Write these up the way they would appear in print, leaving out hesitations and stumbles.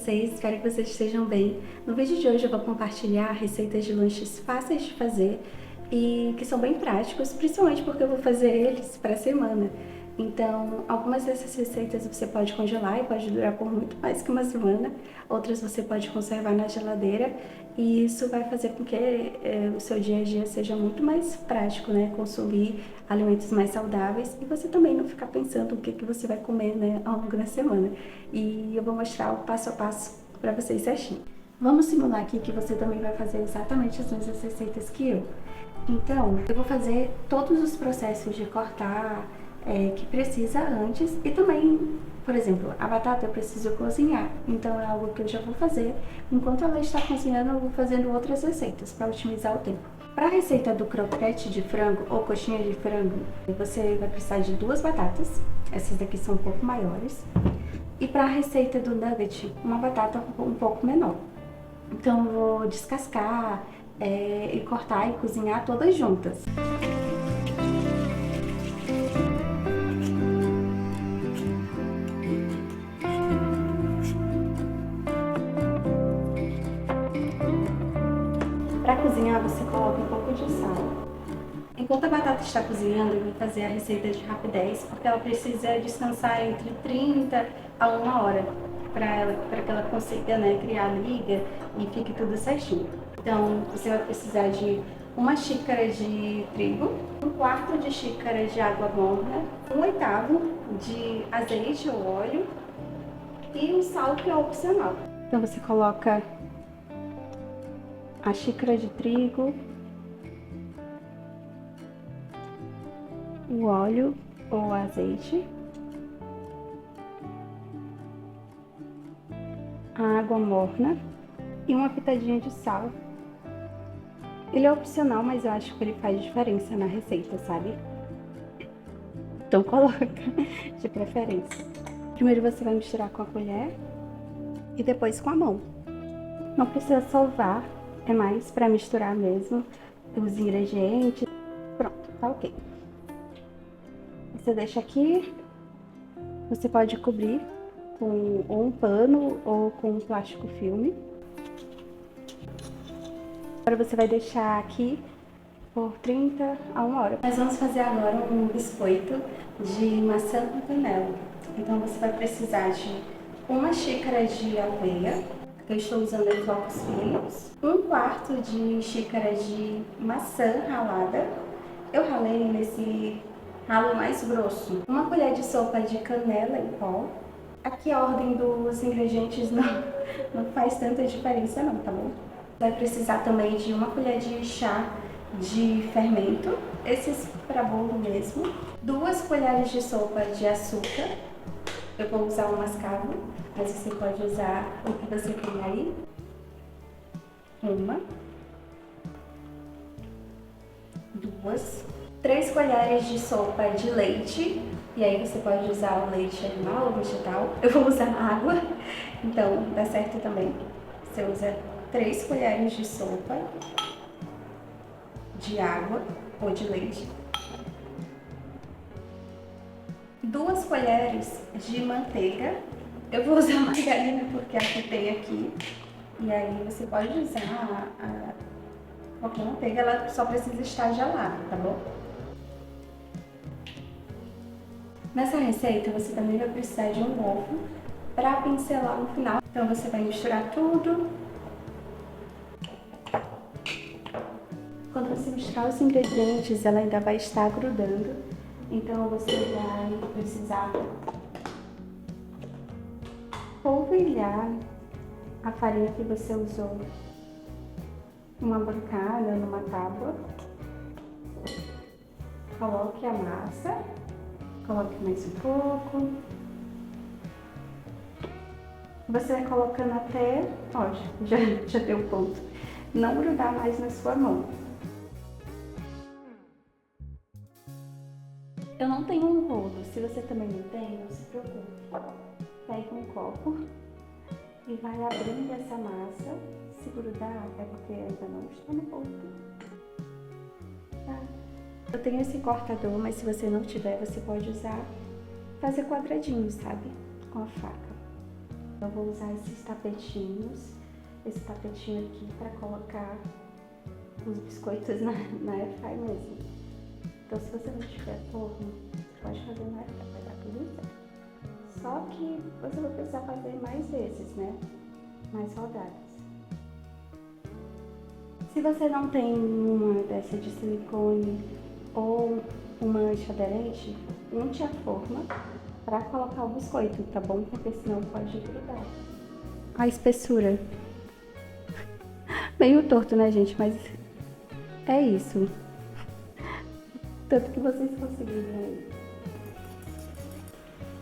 vocês? Espero que vocês estejam bem. No vídeo de hoje eu vou compartilhar receitas de lanches fáceis de fazer e que são bem práticos, principalmente porque eu vou fazer eles para a semana. Então, algumas dessas receitas você pode congelar e pode durar por muito mais que uma semana. Outras você pode conservar na geladeira e isso vai fazer com que o seu dia a dia seja muito mais prático, né? Consumir alimentos mais saudáveis e você também não ficar pensando o que você vai comer, né, ao longo da semana. E eu vou mostrar o passo a passo para vocês certinho. Vamos simular aqui que você também vai fazer exatamente as mesmas receitas que eu. Então, eu vou fazer todos os processos de cortar que precisa antes e também, por exemplo, a batata eu preciso cozinhar, então é algo que eu já vou fazer. Enquanto ela está cozinhando, eu vou fazendo outras receitas para otimizar o tempo. Para a receita do croquete de frango ou coxinha de frango, você vai precisar de 2 batatas, essas daqui são um pouco maiores. E para a receita do nugget, uma batata um pouco menor. Então eu vou descascar e cortar e cozinhar todas juntas. Para cozinhar, você coloca um pouco de sal. Enquanto a batata está cozinhando, eu vou fazer a receita de rapidez, porque ela precisa descansar entre 30 a 1 hora, para que ela consiga, né, criar liga e fique tudo certinho. Então, você vai precisar de 1 xícara de trigo, 1/4 de xícara de água morna, 1/8 de azeite ou óleo e um sal que é opcional. Então, você coloca a xícara de trigo, o óleo ou azeite, a água morna e uma pitadinha de sal. Ele é opcional, mas eu acho que ele faz diferença na receita, sabe? Então coloca de preferência. Primeiro você vai misturar com a colher e depois com a mão. Não precisa solvar, é mais para misturar mesmo os ingredientes. Pronto, tá ok. Você deixa aqui, você pode cobrir com ou um pano ou com um plástico filme. Agora você vai deixar aqui por 30 a 1 hora. Nós vamos fazer agora um biscoito de maçã com canela. Então você vai precisar de 1 xícara de aveia, que eu estou usando em flocos finos, 1/4 de xícara de maçã ralada. Eu ralei nesse ralo mais grosso. 1 colher de sopa de canela em pó. Aqui a ordem dos ingredientes não faz tanta diferença não, tá bom? Vai precisar também de 1 colher de chá de fermento, esses para bolo mesmo. 2 colheres de sopa de açúcar. Eu vou usar o mascavo, mas você pode usar o que você tem aí. 1, 2, 3 colheres de sopa de leite, e aí você pode usar o leite animal ou vegetal. Eu vou usar água, então dá certo também. Você usa 3 colheres de sopa de água ou de leite. 2 colheres de manteiga. Eu vou usar margarina porque aqui tem aqui. E aí você pode usar qualquer manteiga, ela só precisa estar gelada, tá bom? Nessa receita você também vai precisar de um ovo para pincelar no final. Então você vai misturar tudo. Quando você misturar os ingredientes, ela ainda vai estar grudando. Então você vai precisar polvilhar a farinha que você usou numa bancada, numa tábua. Coloque a massa, coloque mais um pouco. Você vai colocando até, ó, já deu ponto, não grudar mais na sua mão. Eu não tenho um rolo, se você também não tem, não se preocupe. Pega um copo e vai abrindo essa massa. Se grudar é porque ainda não está no ponto. Tá? Eu tenho esse cortador, mas se você não tiver, você pode usar, fazer quadradinhos, sabe? Com a faca. Eu vou usar esses tapetinhos, esse tapetinho aqui para colocar os biscoitos na airfryer mesmo. Então, se você não tiver forno, você pode fazer na airfryer, vai dar tudo certo. Só que você vai precisar fazer mais vezes, né? Mais rodadas. Se você não tem uma dessa de silicone ou uma antiaderente, unte a forma para colocar o biscoito, tá bom? Porque senão pode grudar. A espessura. Meio torto, né, gente? Mas é isso. Tanto que vocês conseguiram aí.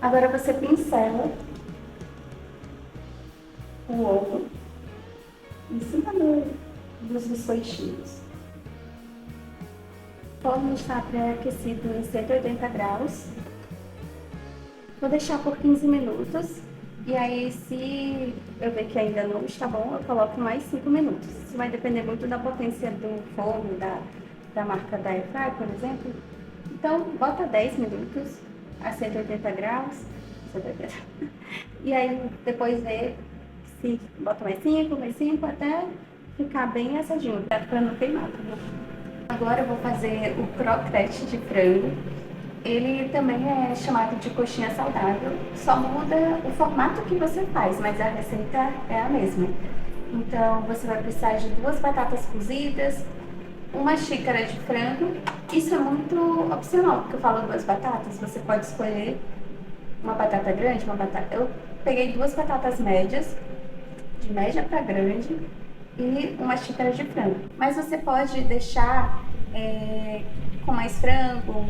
Agora você pincela o ovo em cima dos biscoitinhos. O forno está pré-aquecido em 180 graus. Vou deixar por 15 minutos. E aí, se eu ver que ainda não está bom, eu coloco mais 5 minutos. Isso vai depender muito da potência do forno, da marca da Airfryer, por exemplo. Então, bota 10 minutos a 180 graus. 180. E aí, depois vê se bota mais 5, até ficar bem assadinho, para não queimar, tá bom? Agora eu vou fazer o croquete de frango. Ele também é chamado de coxinha saudável, só muda o formato que você faz, mas a receita é a mesma. Então você vai precisar de 2 batatas cozidas, 1 xícara de frango. Isso é muito opcional, porque eu falo 2 batatas, você pode escolher uma batata grande, uma batata... Eu peguei 2 batatas médias, de média para grande, e 1 xícara de frango. Mas você pode deixar com mais frango,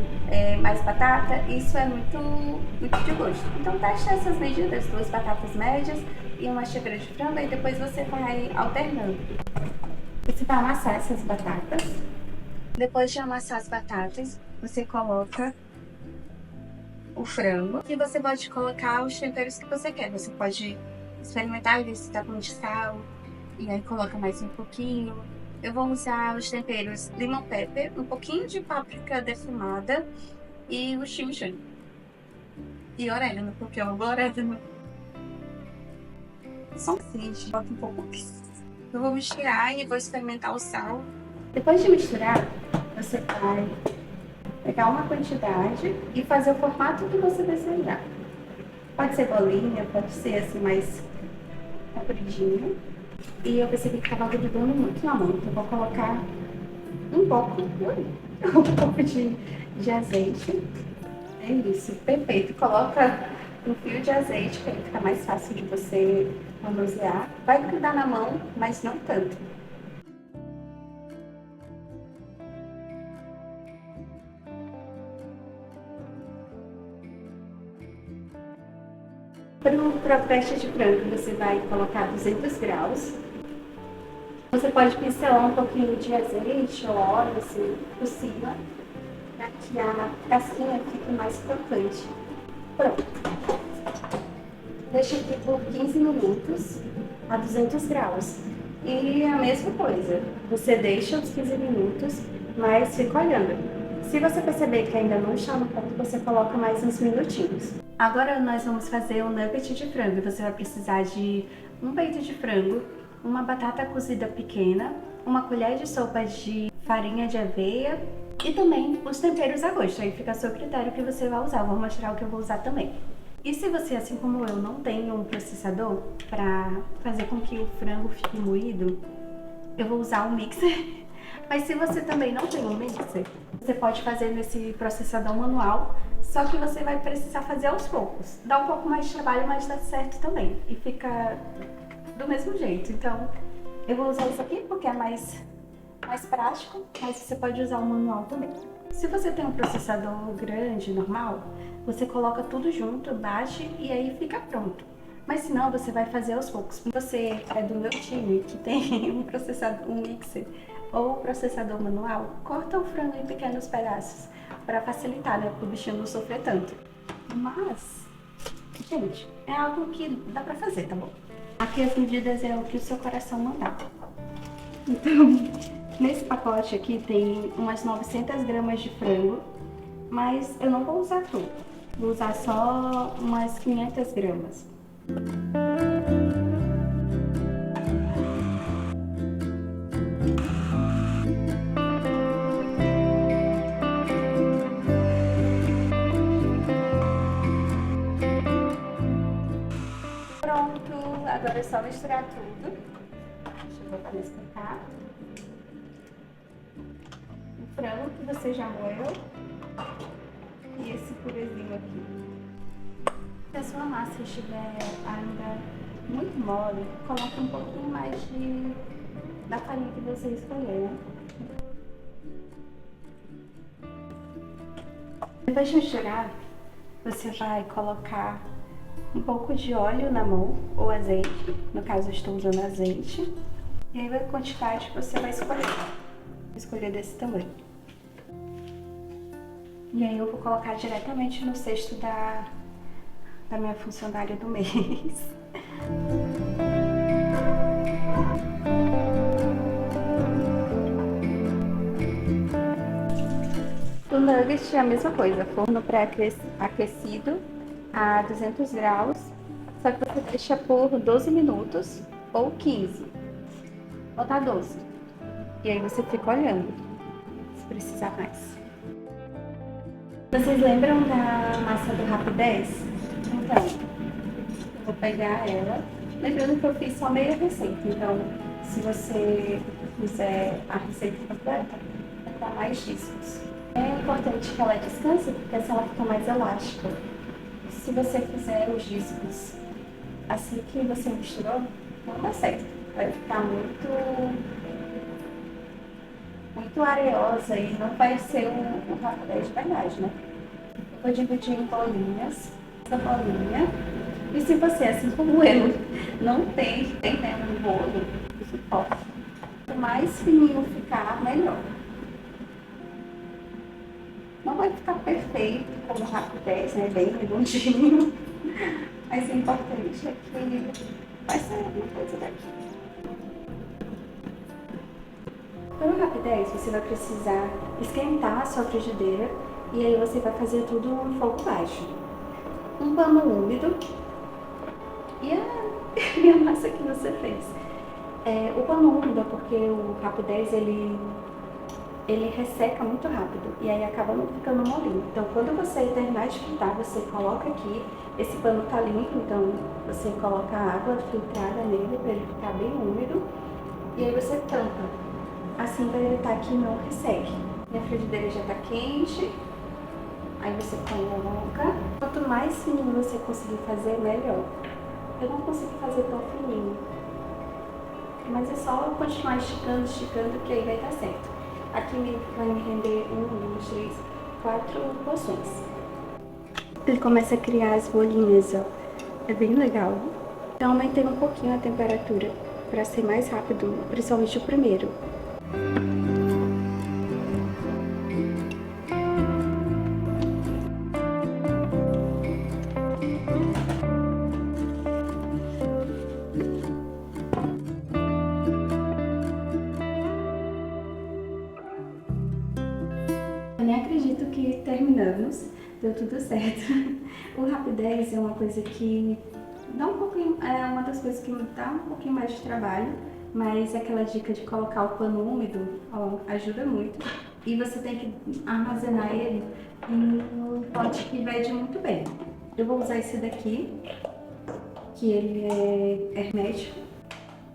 mais batata, isso é muito de gosto. Então teste essas medidas, 2 batatas médias e 1 xícara de frango, e depois você vai alternando. Você vai amassar essas batatas. Depois de amassar as batatas, você coloca o frango e você pode colocar os temperos que você quer. Você pode experimentar e ver se tá com de sal, e aí coloca mais um pouquinho. Eu vou usar os temperos lemon pepper, um pouquinho de páprica defumada e o chimichurri. E orégano, porque eu amo orégano. Só assim, bota um pouco. Eu vou misturar e vou experimentar o sal. Depois de misturar, você vai pegar uma quantidade e fazer o formato que você desejar. Pode ser bolinha, pode ser assim mais compridinho. E eu percebi que estava grudando muito na mão, então eu vou colocar um pouco de azeite. É isso, perfeito. Coloca um fio de azeite, que aí fica mais fácil de você manusear. Vai grudar na mão, mas não tanto. Para o croquete de frango, você vai colocar 200 graus. Você pode pincelar um pouquinho de azeite ou óleo assim por cima, para que a casquinha fique mais crocante. Pronto. Deixa aqui por 15 minutos a 200 graus. E a mesma coisa, você deixa os 15 minutos, mas fica olhando. Se você perceber que ainda não está no ponto, você coloca mais uns minutinhos. Agora nós vamos fazer um nugget de frango. Você vai precisar de um peito de frango, uma batata cozida pequena, uma colher de sopa de farinha de aveia e também os temperos a gosto. Aí fica a seu critério que você vai usar. Eu vou mostrar o que eu vou usar também. E se você, assim como eu, não tem um processador para fazer com que o frango fique moído, eu vou usar um mixer. Mas se você também não tem um mixer, você pode fazer nesse processador manual, só que você vai precisar fazer aos poucos. Dá um pouco mais de trabalho, mas dá certo também. E fica do mesmo jeito. Então, eu vou usar isso aqui porque é mais prático, mas você pode usar o manual também. Se você tem um processador grande, normal, você coloca tudo junto, bate e aí fica pronto. Mas se não, você vai fazer aos poucos. Se você é do meu time que tem um processador, um mixer ou processador manual, corta o frango em pequenos pedaços para facilitar, né? Para o bichinho não sofrer tanto. Mas, gente, é algo que dá pra fazer, tá bom? Aqui as medidas é o que o seu coração mandar. Então, nesse pacote aqui tem umas 900 gramas de frango, mas eu não vou usar tudo. Vou usar só umas 500 gramas. só misturar tudo. Deixa eu voltar nesse pra cá. O frango que você já moeu. E esse purezinho aqui. Se a sua massa estiver ainda muito mole, coloque um pouquinho mais da farinha que você escolher, né? Depois de misturar, você vai colocar um pouco de óleo na mão, ou azeite. No caso, eu estou usando azeite. E aí, a quantidade que você vai escolher. Vou escolher desse tamanho. E aí, eu vou colocar diretamente no cesto da minha funcionária do mês. O nugget é a mesma coisa, forno pré-aquecido a 200 graus, só que você deixa por 12 minutos ou 15, botar 12. E aí você fica olhando, se precisar mais. Vocês lembram da massa do Rapidez? Então, eu vou pegar ela, lembrando que eu fiz só meia receita, então se você fizer a receita completa, vai dar mais discos. É importante que ela descanse, porque assim ela fica mais elástica. Se você fizer os discos assim que você misturou, não dá certo. Vai ficar muito areosa e não vai ser um rapidez de verdade, né? Vou dividir em bolinhas, essa bolinha. E se você, assim como eu, não tem né, um bolo, isso pode. Quanto mais fininho ficar, melhor. Não vai ficar perfeito como Rapidez, né? Bem redondinho. Mas o importante é que vai sair alguma coisa daqui. Para o Rapidez, você vai precisar esquentar a sua frigideira e aí você vai fazer tudo no fogo baixo. Um pano úmido e a massa que você fez. O pano úmido é porque o Rapidez ele resseca muito rápido e aí acaba não ficando molinho. Então, quando você terminar de fritar, você coloca aqui, esse pano tá limpo, então você coloca a água filtrada nele para ele ficar bem úmido e aí você tampa. Assim vai evitar que não resseque. Minha frigideira já tá quente, aí você coloca. Quanto mais fininho você conseguir fazer, melhor. Eu não consegui fazer tão fininho, mas é só continuar esticando, que aí vai dar certo. Aqui vai me render 1, 2, 3, 4 porções. Ele começa a criar as bolinhas, ó. É bem legal. Então aumentei um pouquinho a temperatura para ser mais rápido, principalmente o primeiro. Eu nem acredito que terminamos, deu tudo certo. O Rapidez é uma coisa que dá um pouquinho, é uma das coisas que me dá um pouquinho mais de trabalho, mas aquela dica de colocar o pano úmido, ó, ajuda muito. E você tem que armazenar ele em um pote que vede muito bem. Eu vou usar esse daqui, que ele é hermético,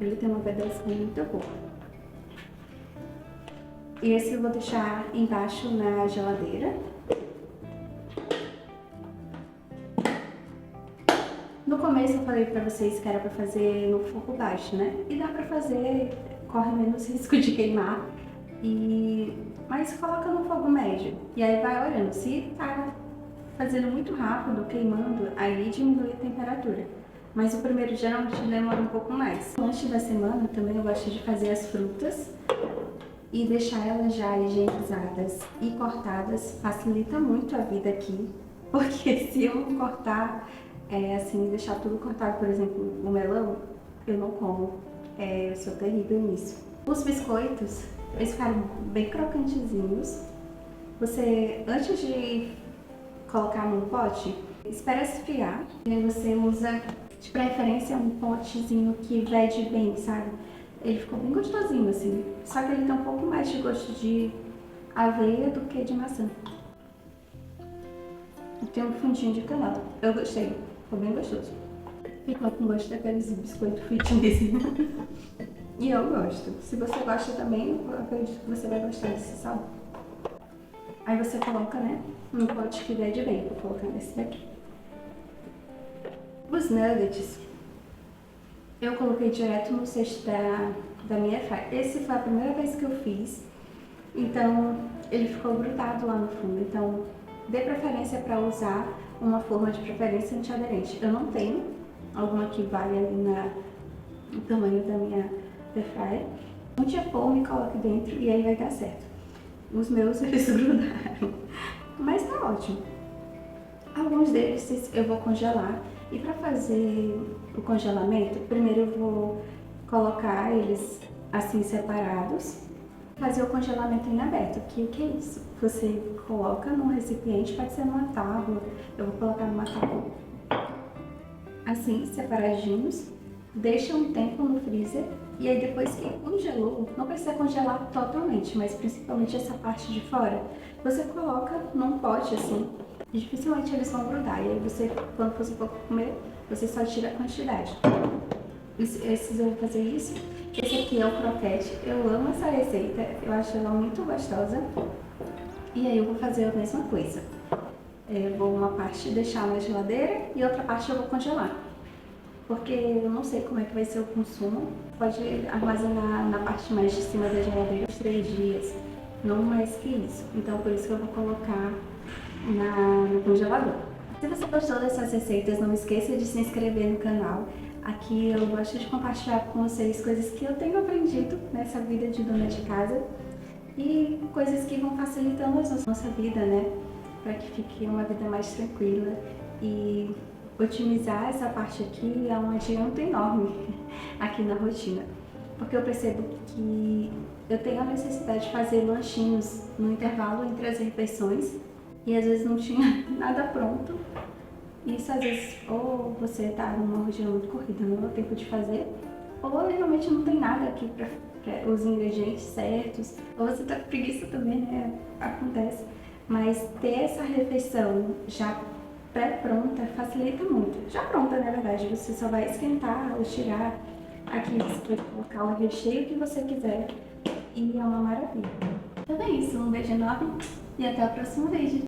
ele tem uma vedação muito boa. E esse eu vou deixar embaixo na geladeira. No começo eu falei pra vocês que era pra fazer no fogo baixo, né? E dá pra fazer, corre menos risco de queimar. Mas coloca no fogo médio. E aí vai olhando. Se tá fazendo muito rápido, queimando, aí diminui a temperatura. Mas o primeiro geralmente demora um pouco mais. No lanche da semana também eu gosto de fazer as frutas e deixar elas já higienizadas e cortadas facilita muito a vida aqui, porque se eu cortar, assim, deixar tudo cortado, por exemplo, o melão, eu não como, eu sou terrível nisso. Os biscoitos, eles ficaram bem crocantezinhos. Você, antes de colocar num pote, espera esfriar, e aí você usa, de preferência, um potezinho que vede bem, sabe? Ele ficou bem gostosinho, assim. Só que ele tem um pouco mais de gosto de aveia do que de maçã. E tem um fundinho de canela. Eu gostei. Ficou bem gostoso. Ficou com gosto daqueles biscoitos fitness. E eu gosto. Se você gosta também, eu acredito que você vai gostar desse sabor. Aí você coloca, né, no pote que der de bem. Vou colocar nesse daqui. Os nuggets, eu coloquei direto no cesto da minha airfryer. Esse foi a primeira vez que eu fiz, então ele ficou grudado lá no fundo. Então, dê preferência para usar uma forma de preferência antiaderente. Eu não tenho alguma que vai ali no tamanho da minha airfryer. Onde for, me coloque dentro e aí vai dar certo. Os meus, eles grudaram, mas tá ótimo. Alguns deles eu vou congelar. E para fazer o congelamento, primeiro eu vou colocar eles assim separados. Fazer o congelamento em aberto, que o que é isso? Você coloca num recipiente, pode ser numa tábua, eu vou colocar numa tábua assim, separadinhos, deixa um tempo no freezer e aí depois que congelou, não precisa congelar totalmente, mas principalmente essa parte de fora, você coloca num pote assim, e dificilmente eles vão grudar, e aí você, quando você for comer, você só tira a quantidade. Esses eu vou fazer isso. Esse aqui é o croquete, eu amo essa receita, eu acho ela muito gostosa. E aí eu vou fazer a mesma coisa. Eu vou uma parte deixar na geladeira e outra parte eu vou congelar. Porque eu não sei como é que vai ser o consumo. Pode armazenar na parte mais de cima da geladeira uns 3 dias, não mais que isso. Então por isso que eu vou colocar no congelador. Se você gostou dessas receitas, não esqueça de se inscrever no canal. Aqui eu gosto de compartilhar com vocês coisas que eu tenho aprendido nessa vida de dona de casa e coisas que vão facilitando a nossa vida, né? Para que fique uma vida mais tranquila e otimizar essa parte aqui é um adianto enorme aqui na rotina. Porque eu percebo que eu tenho a necessidade de fazer lanchinhos no intervalo entre as refeições e às vezes não tinha nada pronto. Isso às vezes, ou você tá numa rotina muito corrida, não dá tempo de fazer, ou realmente não tem nada aqui para os ingredientes certos, ou você tá com preguiça também, né? Acontece. Mas ter essa refeição já pré-pronta facilita muito. Já pronta, na verdade, você só vai esquentar ou tirar aqui, você vai colocar o recheio que você quiser e é uma maravilha. Então é isso, um beijo enorme e até o próximo vídeo.